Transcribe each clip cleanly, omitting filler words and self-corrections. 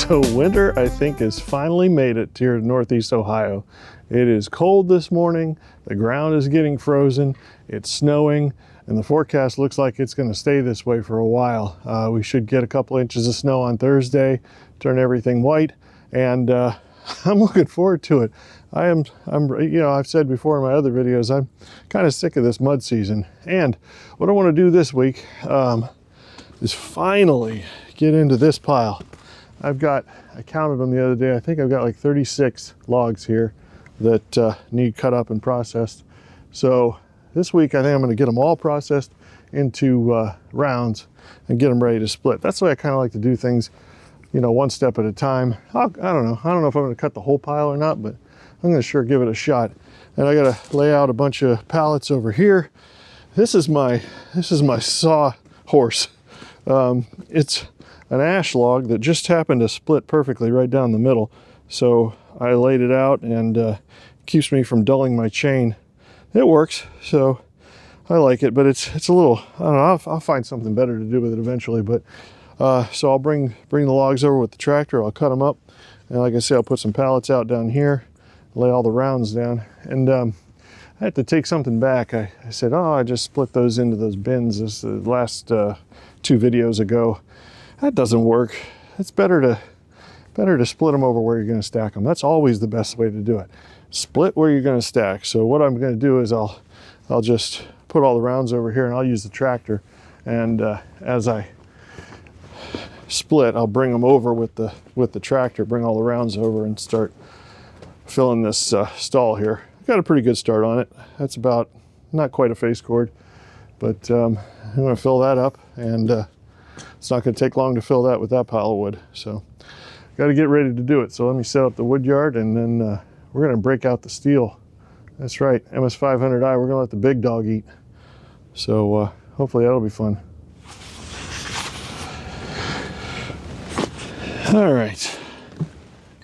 So winter, I think, has finally made it here in Northeast Ohio. It is cold this morning, the ground is getting frozen, it's snowing, and the forecast looks like it's going to stay this way for a while. We should get a couple inches of snow on Thursday, turn everything white, and I'm looking forward to it. I'm, you know, I've said before in my other videos, I'm kind of sick of this mud season. And what I want to do this week is finally get into this pile. I counted them the other day. I think I've got like 36 logs here that need cut up and processed. So this week, I think I'm going to get them all processed into rounds and get them ready to split. That's the way I kind of like to do things, you know, one step at a time. I don't know. I don't know if I'm going to cut the whole pile or not, but I'm going to sure give it a shot. And I got to lay out a bunch of pallets over here. This is my saw horse. It's an ash log that just happened to split perfectly right down the middle. So I laid it out and keeps me from dulling my chain. It works, so I like it, but it's a little, I don't know, I'll find something better to do with it eventually. But so I'll bring the logs over with the tractor, I'll cut them up, and like I said, I'll put some pallets out down here, lay all the rounds down, and I had to take something back. I said, oh, I just split those into those bins this last 2 videos ago. That doesn't work. It's better to split them over where you're going to stack them. That's always the best way to do it. Split where you're going to stack. So what I'm going to do is I'll just put all the rounds over here, and I'll use the tractor, and as I split, I'll bring them over with the tractor, bring all the rounds over, and start filling this stall here. Got a pretty good start on it. That's about not quite a face cord, but I'm going to fill that up, and it's not going to take long to fill that with that pile of wood. So got to get ready to do it. So let me set up the wood yard, and then we're going to break out the Stihl. That's right, MS500i. We're going to let the big dog eat. So hopefully that'll be fun. All right.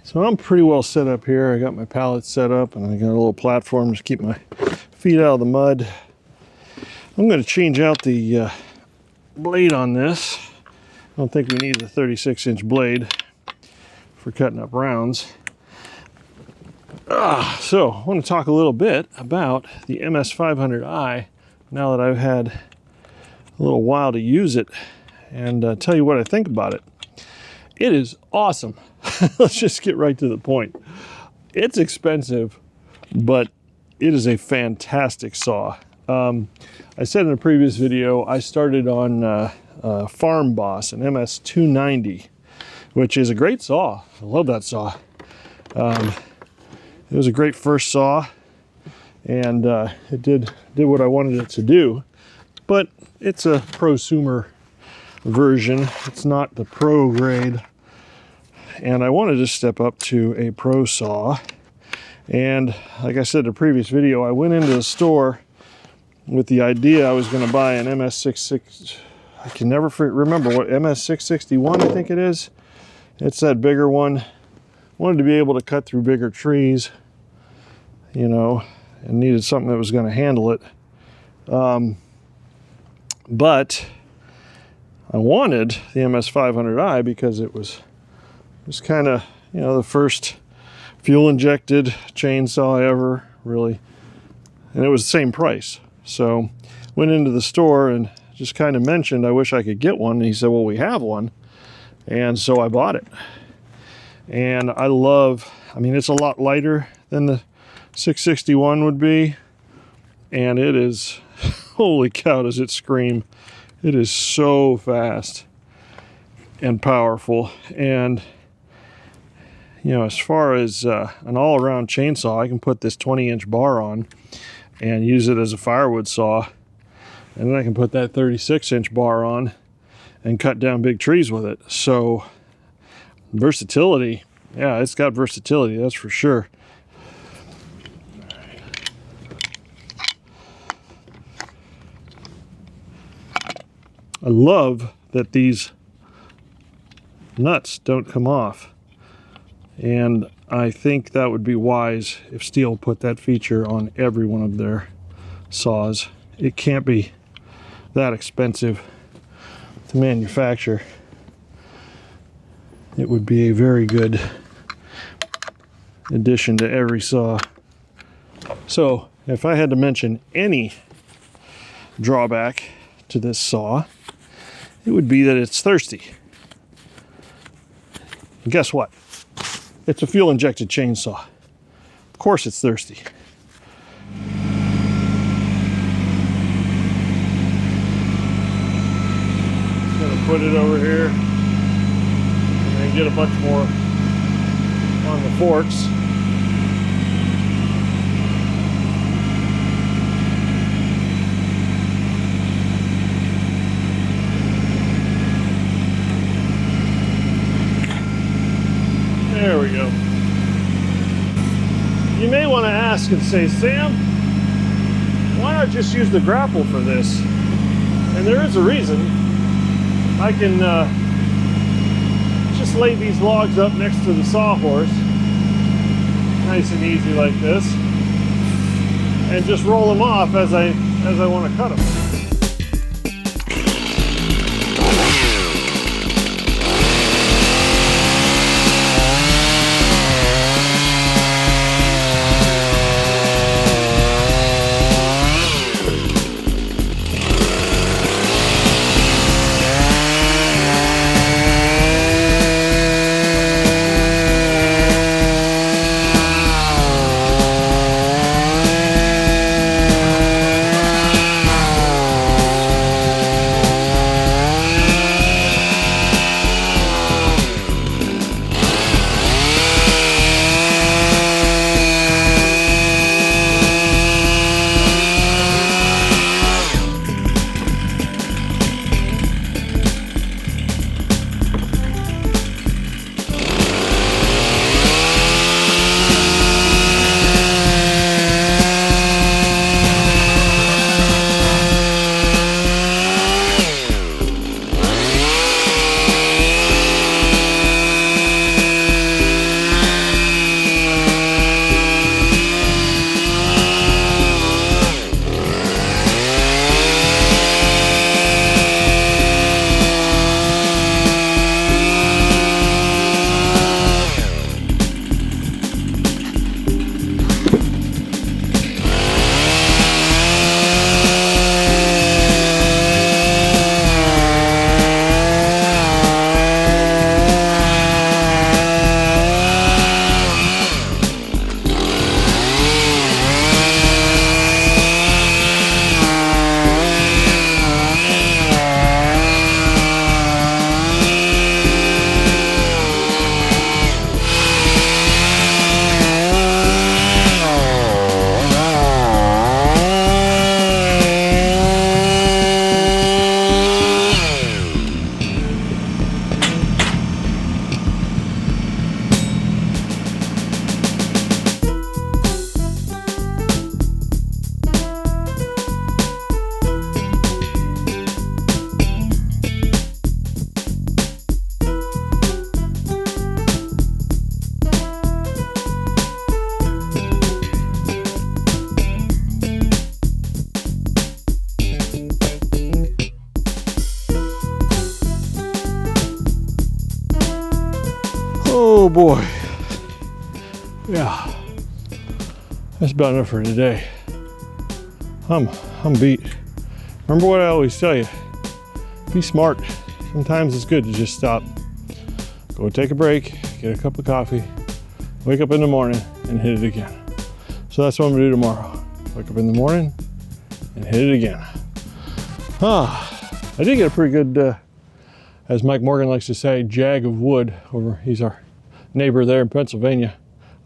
So I'm pretty well set up here. I got my pallets set up, and I got a little platform to keep my feet out of the mud. I'm going to change out the blade on this. I don't think we need the 36-inch blade for cutting up rounds. So I want to talk a little bit about the MS500i now that I've had a little while to use it, and tell you what I think about it. It is awesome. Let's just get right to the point. It's expensive, but it is a fantastic saw. I said in a previous video, I started on Farm Boss, an MS290, which is a great saw. I love that saw. It was a great first saw, and it did what I wanted it to do, but it's a prosumer version. It's not the pro grade, and I wanted to step up to a pro saw. And like I said in the previous video, I went into the store with the idea I was going to buy an MS66. I can never remember what MS661 I think it is. It's that bigger one. Wanted to be able to cut through bigger trees, you know, and needed something that was going to handle it. But I wanted the MS500i because it was kind of, you know, the first fuel-injected chainsaw ever, really, and it was the same price. So went into the store and just kind of mentioned I wish I could get one, and he said, well, we have one. And so I bought it, and I mean, it's a lot lighter than the 661 would be, and it is, holy cow, does it scream. It is so fast and powerful. And you know, as far as an all-around chainsaw, I can put this 20-inch bar on and use it as a firewood saw, and then I can put that 36-inch bar on and cut down big trees with it. So versatility, yeah, it's got versatility, that's for sure. I love that these nuts don't come off, and I think that would be wise if Stihl put that feature on every one of their saws. It can't be that expensive to manufacture. it would be a very good addition to every saw. So if I had to mention any drawback to this saw, it would be that it's thirsty. And guess what? It's a fuel-injected chainsaw. Of course it's thirsty. Just gonna put it over here and then get a bunch more on the forks. There we go. You may want to ask and say, Sam, why not just use the grapple for this? And there is a reason. I can just lay these logs up next to the sawhorse, nice and easy like this, and just roll them off as I want to cut them. Oh boy. Yeah. That's about enough for today. I'm beat. Remember what I always tell you. Be smart. Sometimes it's good to just stop. Go take a break, get a cup of coffee, wake up in the morning and hit it again. So that's what I'm gonna do tomorrow. Wake up in the morning and hit it again. I did get a pretty good, as Mike Morgan likes to say, jag of wood over. He's our neighbor there in Pennsylvania.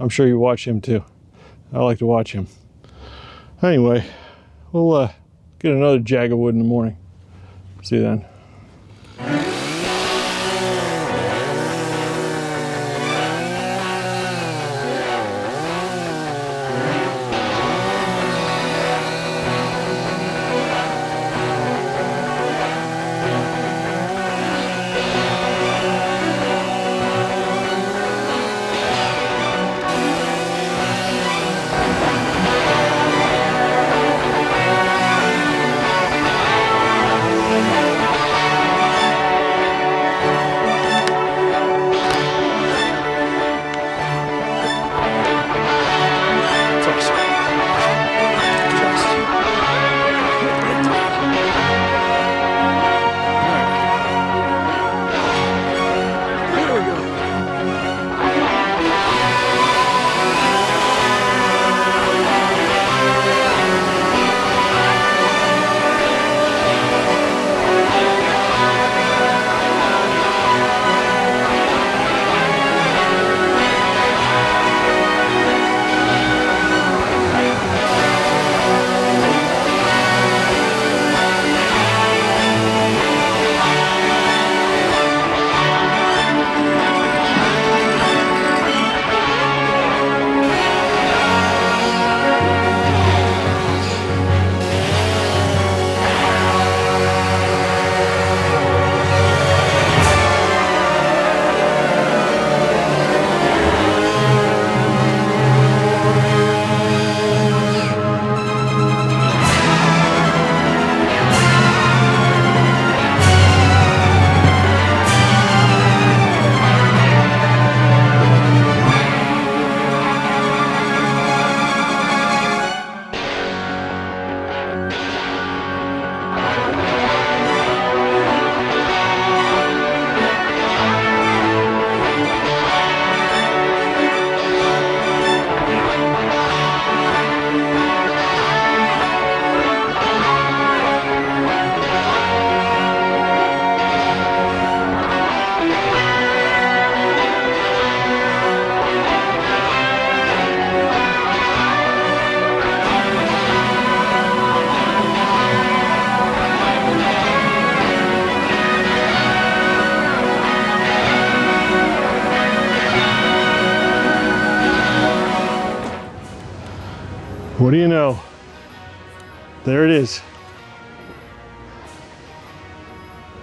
I'm sure you watch him too. I like to watch him. Anyway, we'll get another jag of wood in the morning. See you then. What do you know? There it is.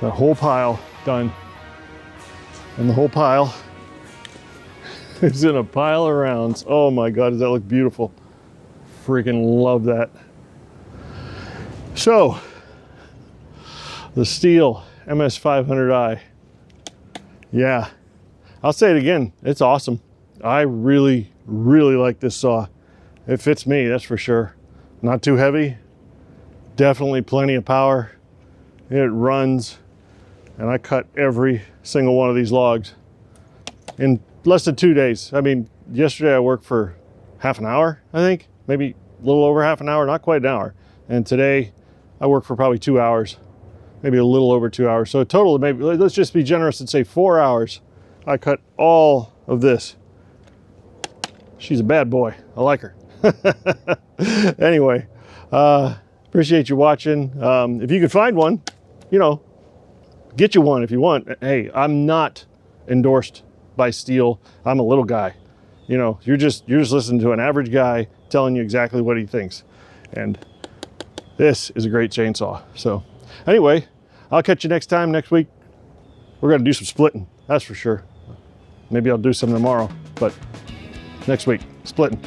That whole pile done. And the whole pile is in a pile of rounds. Oh my God, does that look beautiful? Freaking love that. So, the Stihl MS500i. Yeah, I'll say it again, it's awesome. I really, really like this saw. It fits me, that's for sure. Not too heavy, definitely plenty of power. It runs, and I cut every single one of these logs in less than 2 days. I mean, yesterday I worked for half an hour, I think, maybe a little over half an hour, not quite an hour. And today I worked for probably 2 hours, maybe a little over 2 hours. So a total of maybe, let's just be generous and say 4 hours. I cut all of this. She's a bad boy, I like her. Anyway, appreciate you watching. If you could find one, you know, get you one if you want. Hey, I'm not endorsed by Stihl. I'm a little guy. You know, you're just listening to an average guy telling you exactly what he thinks. And this is a great chainsaw. So anyway, I'll catch you next time, next week. We're gonna do some splitting, that's for sure. Maybe I'll do some tomorrow, but next week, splitting.